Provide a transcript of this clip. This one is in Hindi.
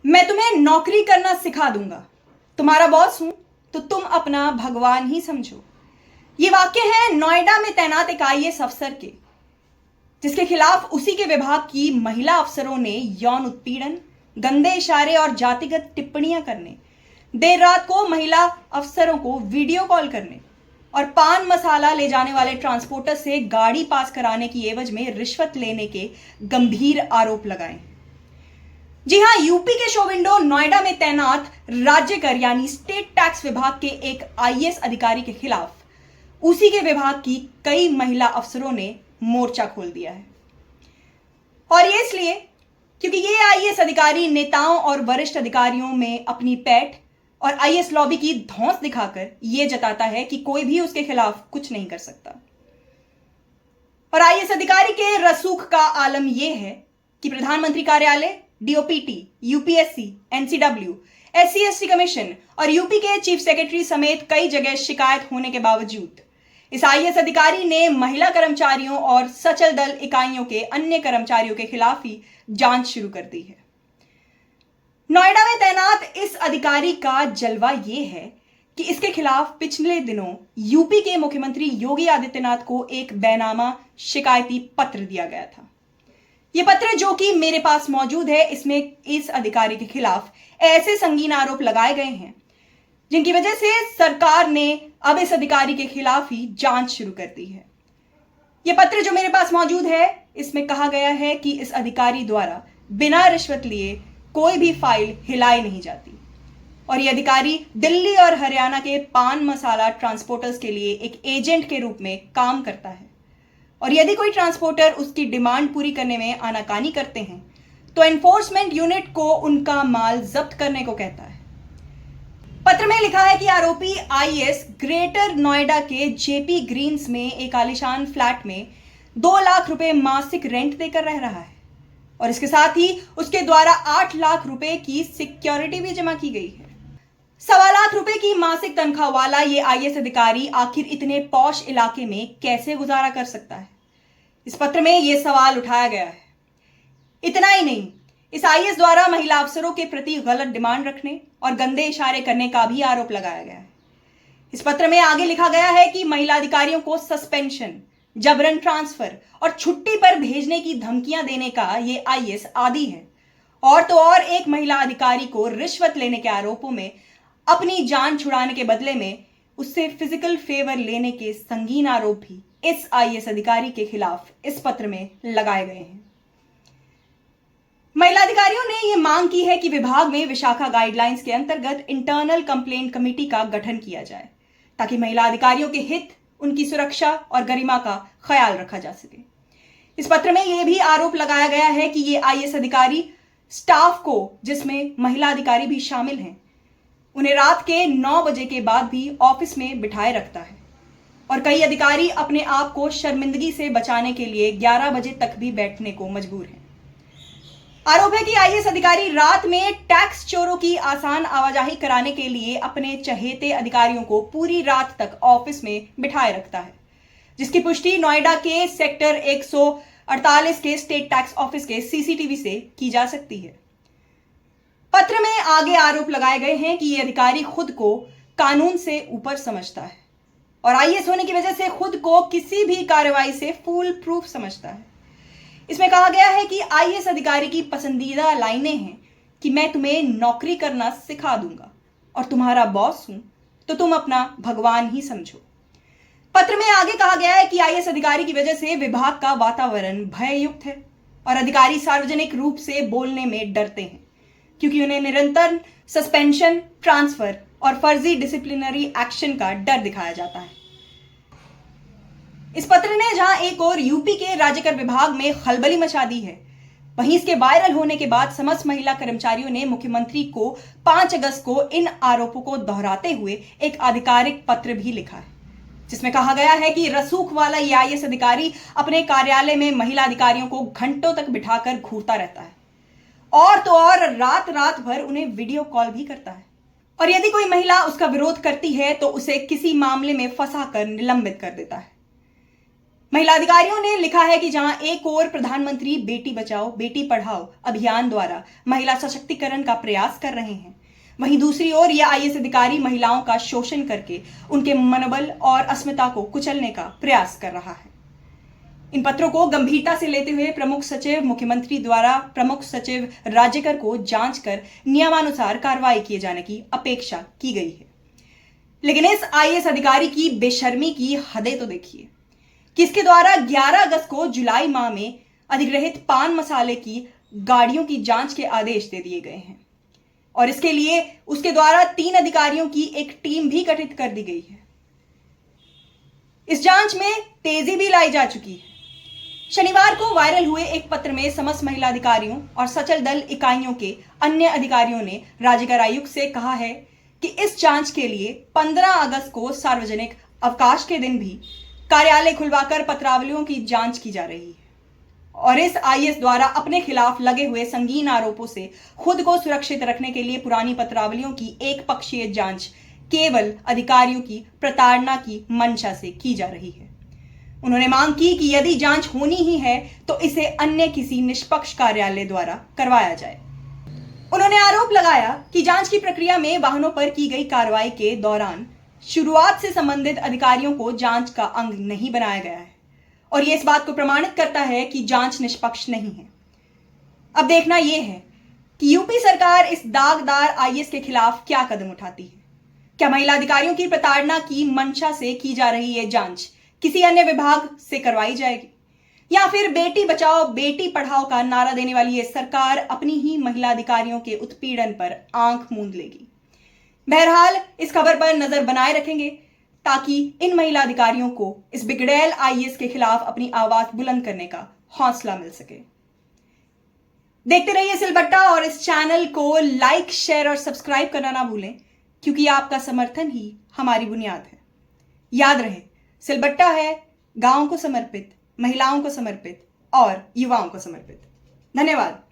मैं तुम्हें नौकरी करना सिखा दूंगा। तुम्हारा बॉस हूं तो तुम अपना भगवान ही समझो। ये वाक्य है नोएडा में तैनात एक आईएएस अफसर के, जिसके खिलाफ उसी के विभाग की महिला अफसरों ने यौन उत्पीड़न, गंदे इशारे और जातिगत टिप्पणियां करने, देर रात को महिला अफसरों को वीडियो कॉल करने और पान मसाला ले जाने वाले ट्रांसपोर्टर से गाड़ी पास कराने की एवज में रिश्वत लेने के गंभीर आरोप लगाए। जी हां, यूपी के शो विंडो नोएडा में तैनात राज्य कर यानी स्टेट टैक्स विभाग के एक आईएएस अधिकारी के खिलाफ उसी के विभाग की कई महिला अफसरों ने मोर्चा खोल दिया है। और ये इसलिए क्योंकि ये आईएएस अधिकारी नेताओं और वरिष्ठ अधिकारियों में अपनी पैठ और आईएएस लॉबी की धौंस दिखाकर यह जताता है कि कोई भी उसके खिलाफ कुछ नहीं कर सकता। और आईएएस अधिकारी के रसूख का आलम यह है कि प्रधानमंत्री कार्यालय, DOPT, UPSC, NCW, SC ST commission और यूपी के चीफ सेक्रेटरी समेत कई जगह शिकायत होने के बावजूद इस आईएएस अधिकारी ने महिला कर्मचारियों और सचल दल इकाइयों के अन्य कर्मचारियों के खिलाफ ही जांच शुरू कर दी है। नोएडा में तैनात इस अधिकारी का जलवा यह है कि इसके खिलाफ पिछले दिनों यूपी के मुख्यमंत्री योगी आदित्यनाथ को एक बैनामा शिकायती पत्र दिया गया था। यह पत्र जो कि मेरे पास मौजूद है, इसमें इस अधिकारी के खिलाफ ऐसे संगीन आरोप लगाए गए हैं जिनकी वजह से सरकार ने अब इस अधिकारी के खिलाफ ही जांच शुरू कर दी है। यह पत्र जो मेरे पास मौजूद है, इसमें कहा गया है कि इस अधिकारी द्वारा बिना रिश्वत लिए कोई भी फाइल हिलाई नहीं जाती और यह अधिकारी दिल्ली और हरियाणा के पान मसाला ट्रांसपोर्टर्स के लिए एक एजेंट के रूप में काम करता है। और यदि कोई ट्रांसपोर्टर उसकी डिमांड पूरी करने में आनाकानी करते हैं तो एनफोर्समेंट यूनिट को उनका माल जब्त करने को कहता है। पत्र में लिखा है कि आरोपी आईएएस ग्रेटर नोएडा के जेपी ग्रीन्स में एक आलीशान फ्लैट में 2 लाख रुपए मासिक रेंट देकर रह रहा है और इसके साथ ही उसके द्वारा 8 लाख रुपए की सिक्योरिटी भी जमा की गई है। 1.25 लाख रुपए की मासिक तनख्वाह वाला ये आईएएस अधिकारी आखिर इतने पॉश इलाके में कैसे गुजारा कर सकता है? इस पत्र में यह सवाल उठाया गया है। इतना ही नहीं, इस आईएएस द्वारा महिला अफसरों के प्रति गलत डिमांड रखने और गंदे इशारे करने का भी आरोप लगाया गया है। इस पत्र में आगे लिखा गया है कि महिला अधिकारियों को सस्पेंशन, जबरन ट्रांसफर और छुट्टी पर भेजने की धमकियां देने का ये आईएएस आदी है। और तो और एक महिला अधिकारी को रिश्वत लेने के आरोपों में अपनी जान छुड़ाने के बदले में उससे फिजिकल फेवर लेने के संगीन आरोप भी इस आईएएस अधिकारी के खिलाफ इस पत्र में लगाए गए हैं। महिला अधिकारियों ने यह मांग की है कि विभाग में विशाखा गाइडलाइंस के अंतर्गत इंटरनल कंप्लेंट कमेटी का गठन किया जाए ताकि महिला अधिकारियों के हित, उनकी सुरक्षा और गरिमा का ख्याल रखा जा सके। इस पत्र में यह भी आरोप लगाया गया है कि यह आईएएस अधिकारी स्टाफ को, जिसमें महिला अधिकारी भी शामिल हैं, उन्हें रात के 9 बजे के बाद भी ऑफिस में बिठाए रखता है और कई अधिकारी अपने आप को शर्मिंदगी से बचाने के लिए 11 बजे तक भी बैठने को मजबूर हैं। आरोप है कि आईएएस अधिकारी रात में टैक्स चोरों की आसान आवाजाही कराने के लिए अपने चहेते अधिकारियों को पूरी रात तक ऑफिस में बिठाए रखता है, जिसकी पुष्टि नोएडा के सेक्टर 148 के स्टेट टैक्स ऑफिस के सीसीटीवी से की जा सकती है। पत्र में आगे आरोप लगाए गए हैं कि यह अधिकारी खुद को कानून से ऊपर समझता है और आईएएस होने की वजह से खुद को किसी भी कार्रवाई से फूल प्रूफ समझता है। इसमें कहा गया है कि आईएएस अधिकारी की पसंदीदा लाइनें हैं कि मैं तुम्हें नौकरी करना सिखा दूंगा और तुम्हारा बॉस हूं तो तुम अपना भगवान ही समझो। पत्र में आगे कहा गया है कि आईएएस अधिकारी की वजह से विभाग का वातावरण भययुक्त है और अधिकारी सार्वजनिक रूप से बोलने में डरते हैं क्योंकि उन्हें निरंतर सस्पेंशन, ट्रांसफर और फर्जी डिसिप्लिनरी एक्शन का डर दिखाया जाता है। इस पत्र ने जहां एक और यूपी के राज्यकर विभाग में खलबली मचा दी है, वहीं इसके वायरल होने के बाद समस्त महिला कर्मचारियों ने मुख्यमंत्री को 5 अगस्त को इन आरोपों को दोहराते हुए एक आधिकारिक पत्र भी लिखा है, जिसमें कहा गया है कि रसूख वाला ये आईएएस अधिकारी अपने कार्यालय में महिला अधिकारियों को घंटों तक बिठाकर घूरता रहता है और तो और रात रात भर उन्हें वीडियो कॉल भी करता है और यदि कोई महिला उसका विरोध करती है तो उसे किसी मामले में फंसाकर निलंबित कर देता है। महिला अधिकारियों ने लिखा है कि जहां एक ओर प्रधानमंत्री बेटी बचाओ बेटी पढ़ाओ अभियान द्वारा महिला सशक्तिकरण का प्रयास कर रहे हैं, वहीं दूसरी ओर यह आईएएस अधिकारी महिलाओं का शोषण करके उनके मनोबल और अस्मिता को कुचलने का प्रयास कर रहा है। इन पत्रों को गंभीरता से लेते हुए प्रमुख सचिव मुख्यमंत्री द्वारा प्रमुख सचिव राज्यकर को जांच कर नियमानुसार कार्रवाई किए जाने की अपेक्षा की गई है। लेकिन इस आईएएस अधिकारी की बेशर्मी की हदें तो देखिए कि इसके द्वारा 11 अगस्त को जुलाई माह में अधिग्रहित पान मसाले की गाड़ियों की जांच के आदेश दे दिए गए हैं और इसके लिए उसके द्वारा 3 अधिकारियों की एक टीम भी गठित कर दी गई है। इस जांच में तेजी भी लाई जा चुकी है। शनिवार को वायरल हुए एक पत्र में समस्त महिला अधिकारियों और सचल दल इकाइयों के अन्य अधिकारियों ने राज्यकर आयुक्त से कहा है कि इस जांच के लिए 15 अगस्त को सार्वजनिक अवकाश के दिन भी कार्यालय खुलवाकर पत्रावलियों की जांच की जा रही है और इस आईएएस द्वारा अपने खिलाफ लगे हुए संगीन आरोपों से खुद को सुरक्षित रखने के लिए पुरानी पत्रावलियों की एक पक्षीय जांच केवल अधिकारियों की प्रताड़ना की मंशा से की जा रही है। उन्होंने मांग की कि यदि जांच होनी ही है तो इसे अन्य किसी निष्पक्ष कार्यालय द्वारा करवाया जाए। उन्होंने आरोप लगाया कि जांच की प्रक्रिया में वाहनों पर की गई कार्रवाई के दौरान शुरुआत से संबंधित अधिकारियों को जांच का अंग नहीं बनाया गया है और यह इस बात को प्रमाणित करता है कि जांच निष्पक्ष नहीं है। अब देखना यह है कि यूपी सरकार इस दागदार आईएएस के खिलाफ क्या कदम उठाती है। क्या महिला अधिकारियों की प्रताड़ना की मंशा से की जा रही है जांच किसी अन्य विभाग से करवाई जाएगी या फिर बेटी बचाओ बेटी पढ़ाओ का नारा देने वाली ये सरकार अपनी ही महिला अधिकारियों के उत्पीड़न पर आंख मूंद लेगी। बहरहाल इस खबर पर नजर बनाए रखेंगे ताकि इन महिला अधिकारियों को इस बिगड़ैल आईएएस के खिलाफ अपनी आवाज बुलंद करने का हौसला मिल सके। देखते रहिए सिलबट्टा और इस चैनल को लाइक शेयर और सब्सक्राइब करना ना भूलें क्योंकि आपका समर्थन ही हमारी बुनियाद है। याद रहे, सिलबट्टा है गांव को समर्पित, महिलाओं को समर्पित और युवाओं को समर्पित। धन्यवाद।